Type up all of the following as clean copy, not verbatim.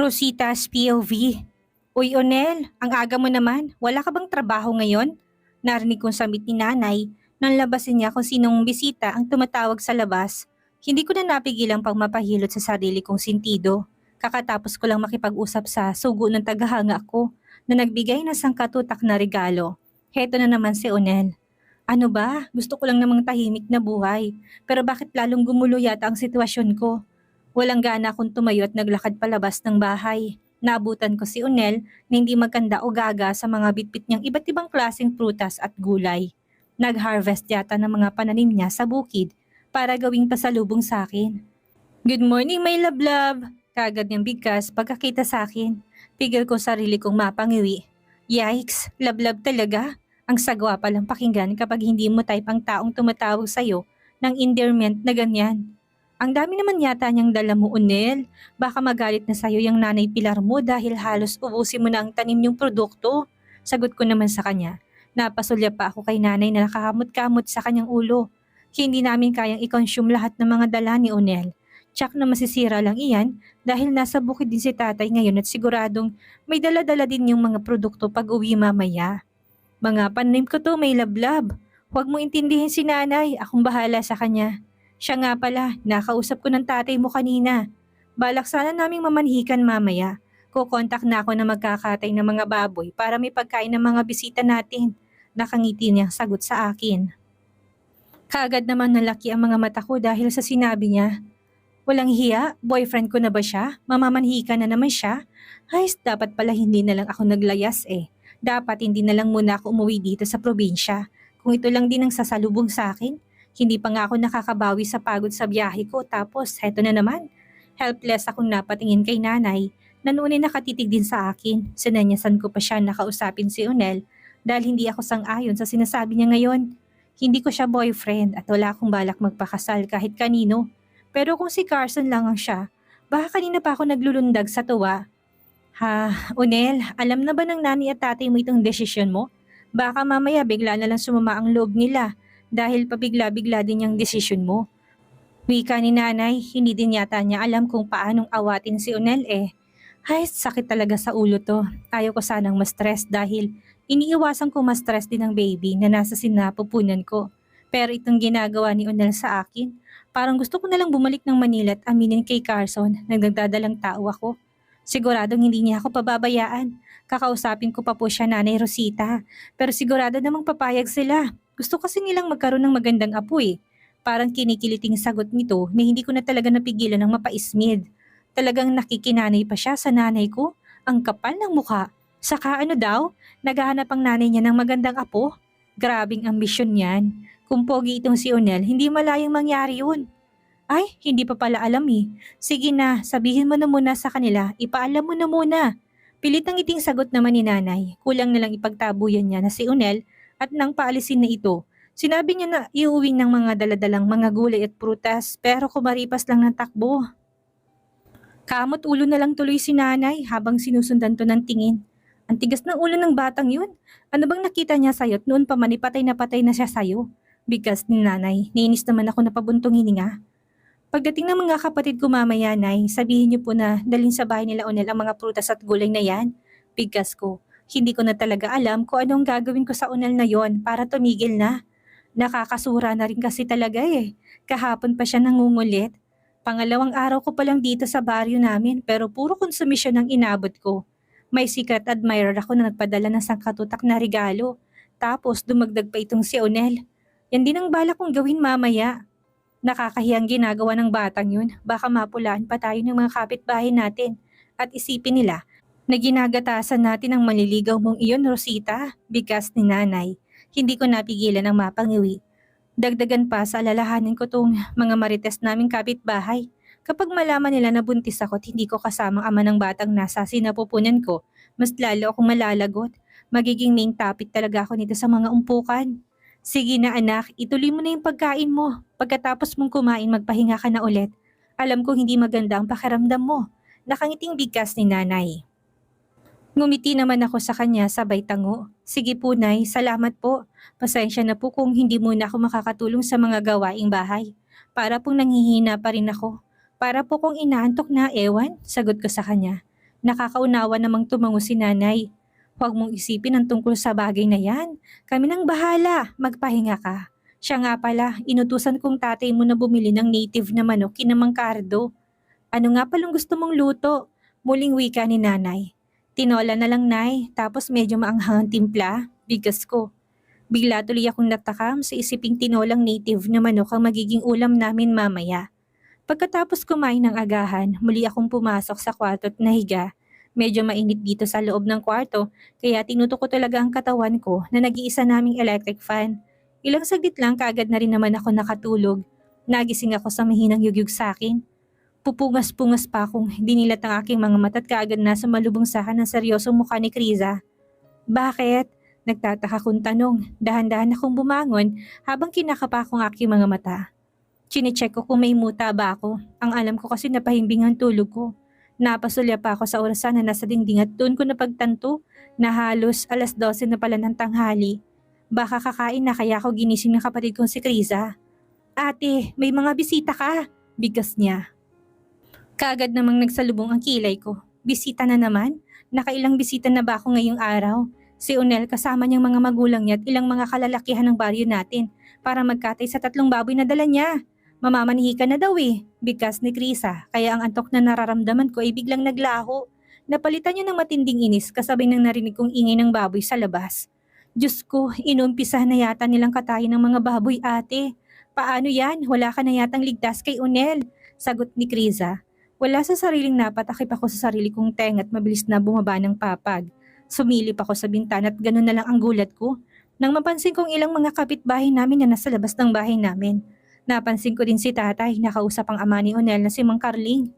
Rosita's POV. Uy, Onel, ang aga mo naman. Wala ka bang trabaho ngayon? Narinig kong samit ni nanay nang labasin niya kung sinong bisita ang tumatawag sa labas. Hindi ko na napigilang pang mapahilot sa sarili kong sentido. Kakatapos ko lang makipag-usap sa sugo ng tagahanga ko na nagbigay ng sangkatutak na regalo. Heto na naman si Onel. Ano ba? Gusto ko lang namang tahimik na buhay. Pero bakit lalong gumulo yata ang sitwasyon ko? Walang gana akong tumayo at naglakad palabas ng bahay. Naabutan ko si Unel na hindi magkanda o gaga sa mga bitbit niyang iba't ibang klaseng prutas at gulay. Nag-harvest yata ng mga pananim niya sa bukid para gawing pasalubong sa akin. Good morning, my love-love! Kagad niyang bigkas pagkakita sa akin. Pigil ko sarili kong mapangiwi. Yikes, love-love talaga. Ang sagwa palang pakinggan kapag hindi mo type ang taong tumatawag sa'yo ng endearment na ganyan. Ang dami naman yata niyang dala mo, Unel. Baka magalit na sa'yo yung nanay Pilar mo dahil halos ubusin mo na ang tanim niyong produkto. Sagot ko naman sa kanya. Napasulya pa ako kay nanay na nakakamot-kamot sa kanyang ulo. Hindi namin kayang i-consume lahat ng mga dala ni Unel. Tsak na masisira lang iyan dahil nasa bukid din si tatay ngayon at siguradong may dala-dala din yung mga produkto pag uwi mamaya. Mga panim ko to, may lablab. Huwag mo intindihin si nanay, akong bahala sa kanya. Siya nga pala, nakausap ko ng tatay mo kanina. Balak sana naming mamanhikan mamaya. Kukontak na ako na magkakatay ng mga baboy para may pagkain ng mga bisita natin. Nakangiti niyang sagot sa akin. Kaagad naman nalaki ang mga mata ko dahil sa sinabi niya. Walang hiya, boyfriend ko na ba siya? Mamamanhikan na naman siya? Ay, dapat pala hindi na lang ako naglayas eh. Dapat hindi na lang muna ako umuwi dito sa probinsya. Kung ito lang din ang sasalubong sa akin, hindi pa nga ako nakakabawi sa pagod sa biyahe ko tapos heto na naman. Helpless akong napatingin kay nanay na noon ay nakatitig din sa akin. Sinanyasan ko pa siya nakausapin si Unel dahil hindi ako sang-ayon sa sinasabi niya ngayon. Hindi ko siya boyfriend at wala akong balak magpakasal kahit kanino. Pero kung si Carson lang ang siya, baka kanina pa ako naglulundag sa tuwa. Ha, Unel, alam na ba ng nani at tatay mo itong desisyon mo? Baka mamaya bigla na lang sumama ang loob nila dahil pabigla-bigla din yung desisyon mo. Wika ni nanay, hindi din yata niya alam kung paanong awatin si Unel eh. Ay, sakit talaga sa ulo to. Ayaw ko sanang ma-stress dahil iniiwasan ko ma-stress din ang baby na nasa sinapupunan ko. Pero itong ginagawa ni Unel sa akin, parang gusto ko na lang bumalik ng Manila at aminin kay Carson na nagdadalang tao ako. Siguradong hindi niya ako pababayaan. Kakausapin ko pa po siya, Nanay Rosita. Pero sigurado namang papayag sila. Gusto kasi nilang magkaroon ng magandang apo eh. Parang kinikiliting sagot nito na hindi ko na talaga napigilan ng mapaismid. Talagang nakikinanay pa siya sa nanay ko. Ang kapal ng mukha. Saka ano daw, naghahanap ang nanay niya ng magandang apo. Grabing ambisyon yan. Kung pogi itong si Onel, hindi malayang mangyari yun. Ay, hindi pa pala alam eh. Sige na, sabihin mo na muna sa kanila, ipaalam mo na muna. Pilit ang iting sagot naman ni nanay. Kulang na lang ipagtabuyan niya na si Unel at nang paalisin na ito. Sinabi niya na iuwi ng mga daladalang mga gulay at prutas pero kumaripas lang ng takbo. Kamot ulo na lang tuloy si nanay habang sinusundan to ng tingin. Ang tigas ng ulo ng batang yun. Ano bang nakita niya sa'yo at noon pa manipatay na patay na siya sa'yo? Bigkas ni nanay, nainis naman ako na pabuntong hininga. Pagdating ng mga kapatid ko mamaya, Nay, sabihin niyo po na dalhin sa bahay nila Onel ang mga prutas at gulay na yan. Bigkas ko. Hindi ko na talaga alam kung anong gagawin ko sa Onel na yon para tumigil na. Nakakasura na rin kasi talaga eh. Kahapon pa siya nangungulit. Pangalawang araw ko pa lang dito sa baryo namin pero puro konsumisyon ang inabot ko. May secret admirer ako na nagpadala ng sangkatutak na regalo. Tapos dumagdag pa itong si Onel. Yan din ang balak kong gawin mamaya. Nakakahiyang ginagawa ng batang yun. Baka mapulaan pa tayo ng mga kapitbahay natin. At isipin nila na ginagatasan natin ang maliligaw mong iyon, Rosita. Bigas ni nanay. Hindi ko napigilan ang mapangiwi. Dagdagan pa sa alalahanin ko tong mga marites naming kapitbahay. Kapag malaman nila na buntis ako at hindi ko kasamang ama ng batang nasa sinapupunan ko, mas lalo akong malalagot. Magiging main topic talaga ako nito sa mga umpukan. Sige na anak, ituloy mo na yung pagkain mo. Pagkatapos mong kumain, magpahinga ka na ulit. Alam ko hindi maganda ang pakiramdam mo. Nakangiting bigkas ni nanay. Ngumiti naman ako sa kanya sabay tango. Sige po nay, salamat po. Pasensya na po kung hindi muna ako makakatulong sa mga gawaing bahay. Para pong nanghihina pa rin ako. Para po kung inaantok na ewan, sagot ko sa kanya. Nakakaunawa namang tumango si nanay. Huwag mong isipin ang tungkol sa bagay na yan. Kami nang bahala, magpahinga ka. Siya nga pala, inutusan kong tatay mo na bumili ng native na manok kina Mang Cardo. Ano nga palang gusto mong luto? Muling wika ni nanay. Tinola na lang nay, tapos medyo maanghangang timpla, bigas ko. Bigla tuloy akong natakam sa isiping tinolang native na manok ang magiging ulam namin mamaya. Pagkatapos kumain ng agahan, muli akong pumasok sa kwarto at nahiga. Medyo mainit dito sa loob ng kwarto, kaya tinutok ko talaga ang katawan ko na nag-iisa naming electric fan. Ilang saglit lang kaagad na rin naman ako nakatulog. Nagising ako sa mahinang yugyug sa akin. Pupungas-pungas pa akong dinilat ang aking mga mata at kaagad na sumalubong sa akin ng seryosong mukha ni Kriza. Bakit? Nagtataka kong tanong. Dahan-dahan akong bumangon habang kinakapa akong aking mga mata. Chinecheck ko kung may muta ba ako. Ang alam ko kasi napahimbing ang tulog ko. Napasulya pa ako sa orasan na nasa dingding at doon ko napagtanto na halos 12:00 na pala ng tanghali. Baka kakain na kaya ako ginising ng kapatid kong si Kriza. Ate, may mga bisita ka. Bigas niya. Kaagad namang nagsalubong ang kilay ko. Bisita na naman? Nakailang bisita na ba ako ngayong araw? Si Onel kasama niyang mga magulang niya at ilang mga kalalakihan ng baryo natin para magkatay sa 3 baboy na dala niya. Mamamanihi ka na daw eh, bigkas ni Krisa, kaya ang antok na nararamdaman ko ay biglang naglaho. Napalitan niya ng matinding inis kasabay ng narinig kong ingay ng baboy sa labas. Diyos ko, inumpisa na yata nilang katayin ng mga baboy ate. Paano yan? Wala ka na yatang ligtas kay Onel, sagot ni Krisa. Wala sa sariling napatakip ako sa sarili kong tenga at mabilis na bumaba ng papag. Sumilip ako sa bintana at gano'n na lang ang gulat ko nang mapansin kong ilang mga kapitbahay namin na nasa labas ng bahay namin. Napansin ko din si tatay, nakausap ang ama ni Onel na si Mang Carling.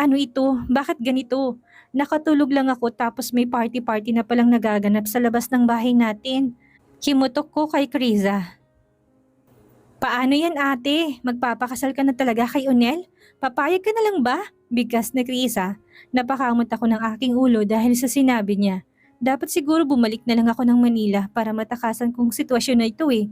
Ano ito? Bakit ganito? Nakatulog lang ako tapos may party-party na palang nagaganap sa labas ng bahay natin. Himutok ko kay Kriza. Paano yan ate? Magpapakasal ka na talaga kay Onel? Papayag ka na lang ba? Bigkas na Kriza. Napakamot ako ng aking ulo dahil sa sinabi niya. Dapat siguro bumalik na lang ako ng Manila para matakasan kong sitwasyon na ito eh.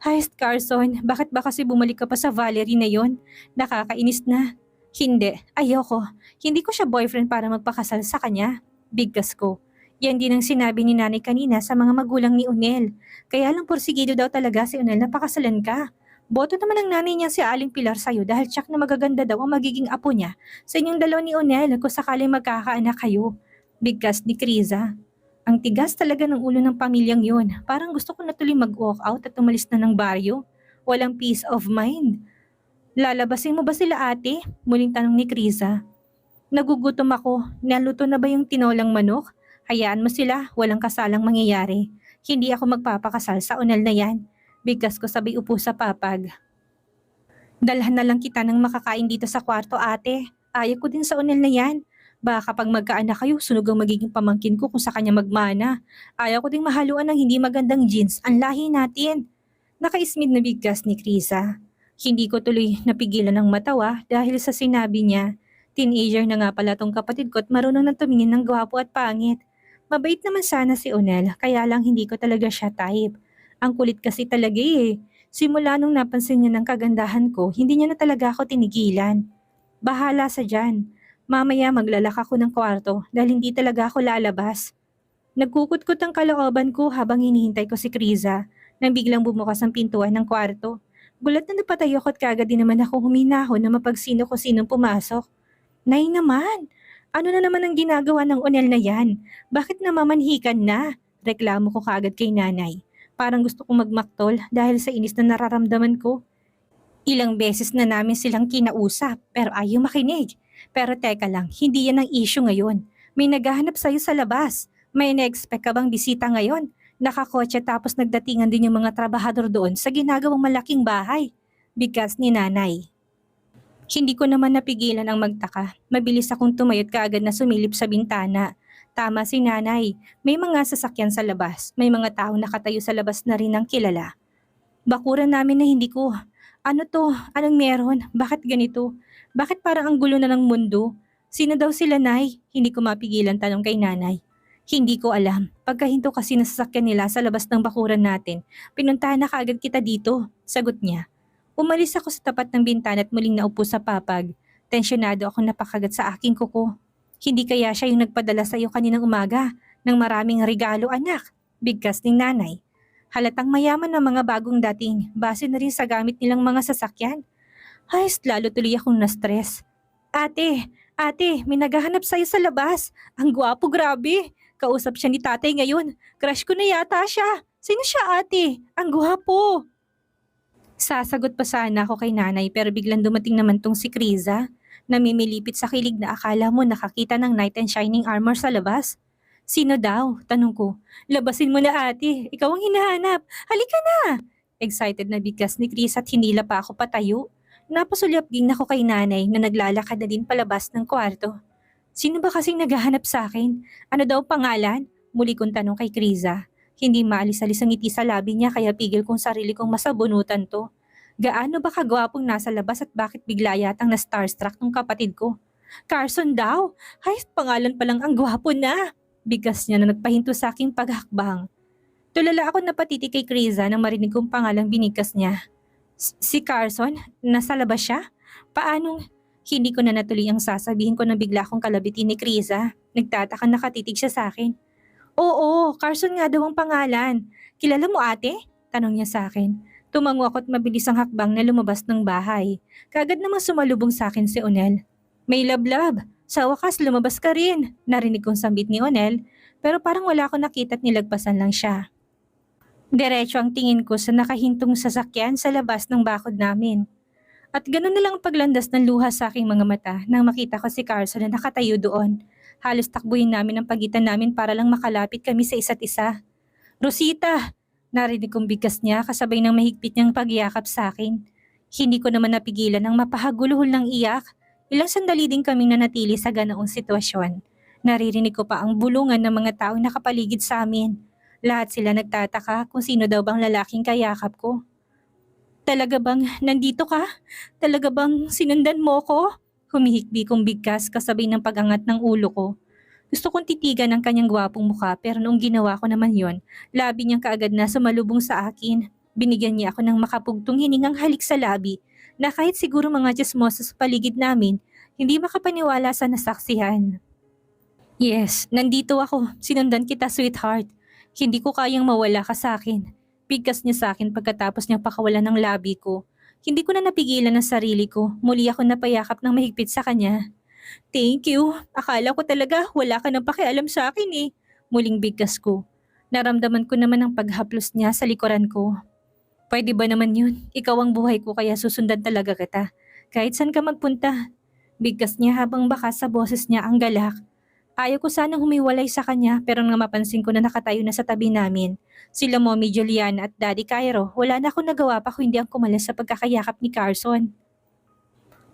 Heist Carson, bakit ba kasi bumalik ka pa sa Valerie na yon? Nakakainis na. Hindi, ayoko. Hindi ko siya boyfriend para magpakasal sa kanya. Bigkas ko. Yan din ang sinabi ni nanay kanina sa mga magulang ni Onel. Kaya lang porsigido daw talaga si Onel na pakasalan ka. Boto naman ang nanay niya si Aling Pilar sa'yo dahil tsak na magaganda daw ang magiging apo niya sa inyong dalawa ni Onel kung sakaling magkakaanak kayo. Bigkas ni Kriza. Ang tigas talaga ng ulo ng pamilyang yun. Parang gusto ko na tuloy mag-walk out at umalis na ng baryo. Walang peace of mind. Lalabasin mo ba sila ate? Muling tanong ni Kriza. Nagugutom ako. Naluto na ba yung tinolang manok? Hayaan mo sila. Walang kasalang mangyayari. Hindi ako magpapakasal sa Onel na yan. Bigkas ko sabay upo sa papag. Dalhan na lang kita ng makakain dito sa kwarto ate. Ayaw ko din sa Onel na yan. Baka kapag magkaanak kayo, sunog ang magiging pamangkin ko kung sa kanya magmana. Ayaw ko ding mahaluan ng hindi magandang jeans ang lahi natin. Nakaismid na bigkas ni Krisa. Hindi ko tuloy napigilan ng matawa dahil sa sinabi niya. Teenager na nga pala tong kapatid ko at marunong na tumingin ng gwapo at pangit. Mabait naman sana si Onel, kaya lang hindi ko talaga siya type. Ang kulit kasi talaga eh. Simula nung napansin niya ng kagandahan ko, hindi niya na talaga ako tinigilan. Bahala sa dyan. Mamaya maglalak ako ng kwarto dahil hindi talaga ako lalabas. Nagkukutkot ang kalooban ko habang hinihintay ko si Kriza nang biglang bumukas ang pintuan ng kwarto. Gulat na napatayo ko at kagad din naman ako huminahon na mapagsino ko sinong pumasok. Nay naman! Ano na naman ang ginagawa ng Onel na yan? Bakit namamanhikan na? Reklamo ko kagad kay nanay. Parang gusto kong magmaktol dahil sa inis na nararamdaman ko. Ilang beses na namin silang kinausap pero ayaw makinig. Pero teka lang, hindi yan ang issue ngayon. May naghahanap sa'yo sa labas. May na-expect ka bang bisita ngayon? Nakakotse tapos nagdatingan din yung mga trabahador doon sa ginagawang malaking bahay. Bigkas ni nanay. Hindi ko naman napigilan ang magtaka. Mabilis akong tumayot kaagad na sumilip sa bintana. Tama si nanay. May mga sasakyan sa labas. May mga tao nakatayo sa labas na rin ng kilala. Bakuran namin na hindi ko. Ano to? Anong meron? Bakit ganito? Bakit parang ang gulo na ng mundo? Sino daw sila, nay? Hindi ko mapigilan tanong kay nanay. Hindi ko alam. Pagkahinto kasi ng sasakyan nila sa labas ng bakuran natin, pinuntahan na kaagad kita dito, sagot niya. Umalis ako sa tapat ng bintana at muling naupo sa papag. Tensyonado ako napakagat sa aking kuko. Hindi kaya siya yung nagpadala sa iyo kaninang umaga ng maraming regalo anak, bigkas ng nanay. Halatang mayaman ng mga bagong dating, base na rin sa gamit nilang mga sasakyan. Hayos lalo tuloy akong na-stress. Ate, may naghahanap sa'yo sa labas. Ang gwapo, grabe. Kausap siya ni tatay ngayon. Crush ko na yata siya. Sino siya ate? Ang gwapo. Sasagot pa sana ako kay nanay pero biglang dumating naman tong si Kriza. Namimilipit sa kilig na akala mo nakakita ng knight and shining armor sa labas. Sino daw? Tanong ko. Labasin mo na ate. Ikaw ang hinahanap. Halika na! Excited na bigkas ni Chris at hinila pa ako patayo. Napasulyap din ako kay nanay na naglalakad na din palabas ng kwarto. Sino ba kasing naghahanap sa akin? Ano daw pangalan? Muli kong tanong kay Kriza. Hindi maalis-alis ang ngiti sa labi niya kaya pigil kong sarili kong masabunutan to. Gaano ba kagwapong nasa labas at bakit bigla yatang na-starstruck ng kapatid ko? Carson daw! Hay, pangalan pa lang ang gwapo na! Bigas niya na nagpahinto sa aking paghakbang. Tulala ako napatiti kay Kriza nang marinig kong pangalang binigkas niya. Si Carson? Nasa labas siya? Paanong? Hindi ko na natuloy ang sasabihin ko nang bigla akong kalabitin ni Kriza. Nagtatakang nakatitig siya sa akin. Oo, Carson nga daw ang pangalan. Kilala mo ate? Tanong niya sa akin. Tumango ako at mabilis ang hakbang na lumabas ng bahay. Kaagad namang sumalubong sa akin si Onel. May lablab. Sa wakas lumabas ka rin. Narinig kong sambit ni Onel pero parang wala akong nakita at nilagpasan lang siya. Diretso ang tingin ko sa nakahintong sasakyan sa labas ng bakod namin. At ganoon na lang ang paglandas ng luha sa aking mga mata nang makita ko si Carson na nakatayo doon. Halos takbuhin namin ang pagitan namin para lang makalapit kami sa isa't isa. Rosita! Narinig kong bigkas niya kasabay ng mahigpit niyang pagyakap sa akin. Hindi ko naman napigilan ang mapahaguluhol ng iyak. Ilang sandali din kaming nanatili sa ganoong sitwasyon. Naririnig ko pa ang bulungan ng mga taong nakapaligid sa amin. Lahat sila nagtataka kung sino daw bang lalaking kayakap ko. Talaga bang nandito ka? Talaga bang sinundan mo ko? Humihikbi kong bigkas kasabay ng pag-angat ng ulo ko. Gusto kong titigan ang kanyang gwapong mukha pero noong ginawa ko naman yon, labi niyang kaagad na sumalubong sa akin. Binigyan niya ako ng makapugtong hiningang halik sa labi na kahit siguro mga chismosa sa paligid namin, hindi makapaniwala sa nasaksihan. Yes, nandito ako. Sinundan kita, sweetheart. Hindi ko kayang mawala ka sa akin. Bigkas niya sa akin pagkatapos niyang pakawalan ng labi ko. Hindi ko na napigilan ang sarili ko. Muli ako napayakap ng mahigpit sa kanya. Thank you. Akala ko talaga wala ka nang pakialam sa akin eh. Muling bigkas ko. Naramdaman ko naman ang paghaplos niya sa likuran ko. Pwede ba naman yun? Ikaw ang buhay ko kaya susundan talaga kita. Kahit saan ka magpunta. Bigkas niya habang baka sa boses niya ang galak. Ayaw ko sanang humiwalay sa kanya pero nang mapansin ko na nakatayo na sa tabi namin. Sila Mommy Juliana at Daddy Cairo, wala na akong nagawa pa kung hindi ang kumalas sa pagkakayakap ni Carson.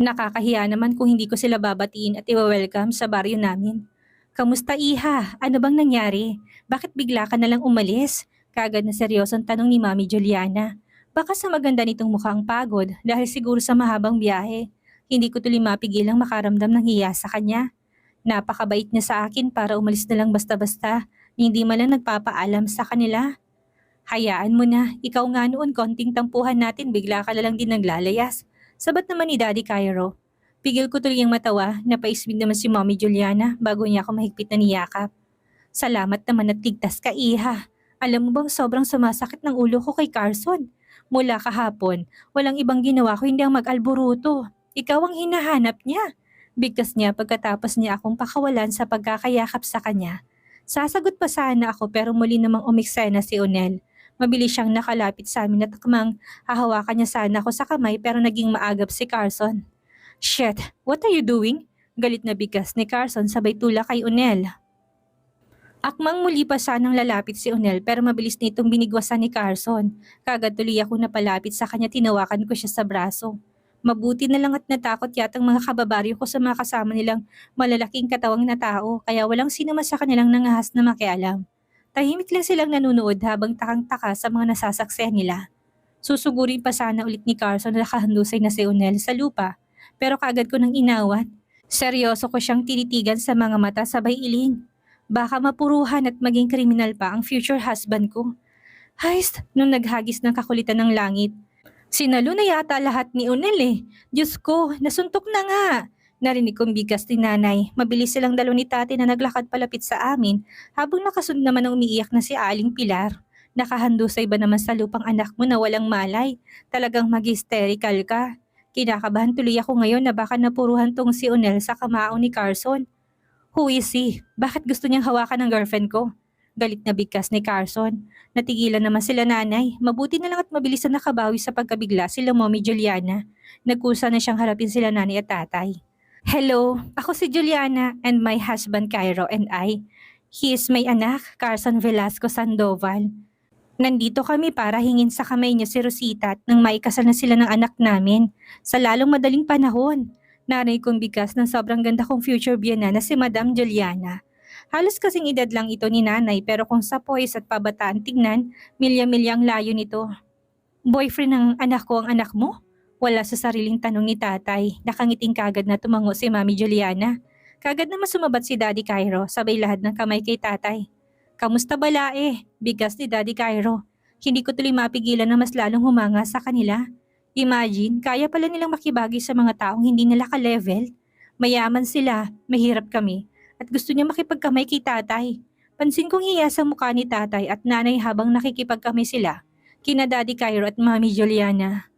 Nakakahiya naman kung hindi ko sila babatiin at i-welcome sa baryo namin. Kamusta iha? Ano bang nangyari? Bakit bigla ka na lang umalis? Kaagad na seryosong tanong ni Mommy Juliana. Baka sa maganda nitong mukhang pagod dahil siguro sa mahabang biyahe. Hindi ko tuloy mapigilang makaramdam ng hiya sa kanya. Napakabait niya sa akin para umalis na lang basta-basta, hindi man lang nagpapaalam sa kanila. Hayaan mo na, ikaw nga noon konting tampuhan natin bigla ka na lang din naglalayas. Sabat naman ni Daddy Cairo. Pigil ko tuloy ang matawa, napaisbig naman si Mommy Juliana bago niya ako mahigpit na niyakap. Salamat naman at ligtas ka iha. Alam mo bang sobrang sumasakit ng ulo ko kay Carson? Mula kahapon, walang ibang ginawa ko hindi ang mag-alburuto. Ikaw ang hinahanap niya. Bigkas niya pagkatapos niya akong pakawalan sa pagkakayakap sa kanya. Sasagot pa sana ako pero muli namang umiksena si Onel. Mabilis siyang nakalapit sa amin at akmang hahawakan niya sana ako sa kamay pero naging maagap si Carson. Shit, what are you doing? Galit na bigkas ni Carson sabay tulak kay Onel. Akmang muli pa sanang lalapit si Onel pero mabilis nitong binigwasan ni Carson. Kagad tuloy ako napalapit sa kanya, tinawakan ko siya sa braso. Mabuti na lang at natakot yatang mga kababaryo ko sa mga kasama nilang malalaking katawang na tao kaya walang sino man sa kanilang nangahas na makialam. Tahimik lang silang nanunood habang takang-taka sa mga nasasaksihan nila. Susugurin pa sana ulit ni Carson na nakahandusay na si Onel sa lupa pero kagad ko nang inawat. Seryoso ko siyang tinitigan sa mga mata sabay iling. Baka mapuruhan at maging kriminal pa ang future husband ko. Heist, nung naghagis ng kakulitan ng langit. Sinalo na yata lahat ni Onel eh. Diyos ko, nasuntok na nga. Narinig kong bigas ni nanay. Mabilis silang dalaw ni tate na naglakad palapit sa amin habang nakasunod naman ang umiiyak na si Aling Pilar. Nakahandusay ba naman sa lupang anak mo na walang malay? Talagang mag-hysterical ka. Kinakabahan tuloy ako ngayon na baka napuruhan tong si Onel sa kamao ni Carson. Who is he? Bakit gusto niyang hawakan ng girlfriend ko? Galit na bigkas ni Carson. Natigilan naman sila nanay. Mabuti na lang at mabilis na nakabawi sa pagkabigla sila Mommy Juliana. Nagkusa na siyang harapin sila nanay at tatay. Hello, ako si Juliana and my husband Cairo and I. He is my anak, Carson Velasco Sandoval. Nandito kami para hingin sa kamay niya si Rosita at nang maikasal na sila ng anak namin sa lalong madaling panahon. Narinig kong bigas ng sobrang ganda kong future biyana na si Madam Juliana. Halos kasing edad lang ito ni nanay pero kung sa poise at pabataan tignan, milya-milyang layo nito. Boyfriend ng anak ko ang anak mo? Wala sa sariling tanong ni tatay. Nakangiting kagad na tumango si Mami Juliana. Kagad naman sumabat si Daddy Cairo, sabay lahat ng kamay kay tatay. Kamusta balae? Bigas ni Daddy Cairo. Hindi ko tuloy mapigilan na mas lalong humanga sa kanila. Imagine, kaya pala nilang makibagi sa mga taong hindi nila ka-level. Mayaman sila, mahirap kami, at gusto niya makipagkamay kay tatay. Pansin kong hiya sa mukha ni tatay at nanay habang nakikipagkamay sila. Kina Daddy Cairo at Mami Juliana.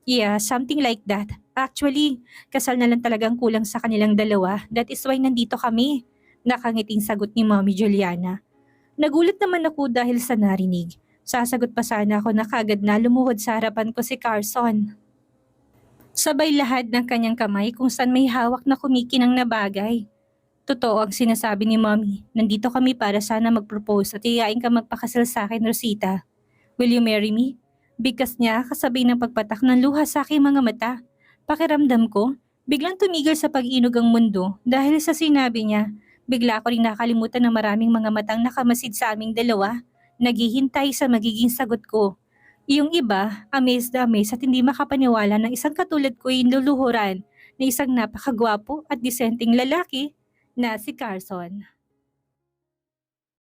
Yeah, something like that. Actually, kasal na lang talagang kulang sa kanilang dalawa. That is why nandito kami. Nakangiting sagot ni Mommy Juliana. Nagulat naman ako dahil sa narinig. Sasagot pa sana ako na kagad na lumuhod sa harapan ko si Carson. Sabay lahad ng kanyang kamay kung saan may hawak na kumikinang na bagay. Totoo ang sinasabi ni Mommy. Nandito kami para sana mag-propose at iyain ka magpakasal sa akin, Rosita. Will you marry me? Bigkas niya kasabay ng pagpatak ng luha sa aking mga mata. Pakiramdam ko, biglang tumigil sa pag-inog ang mundo dahil sa sinabi niya. Bigla ko rin nakalimutan na maraming mga matang nakamasid sa aming dalawa, naghihintay sa magiging sagot ko. Yung iba, amazed na amazed at hindi makapaniwala na isang katulad ko ay luluhuran na isang napakagwapo at disenteng lalaki na si Carson.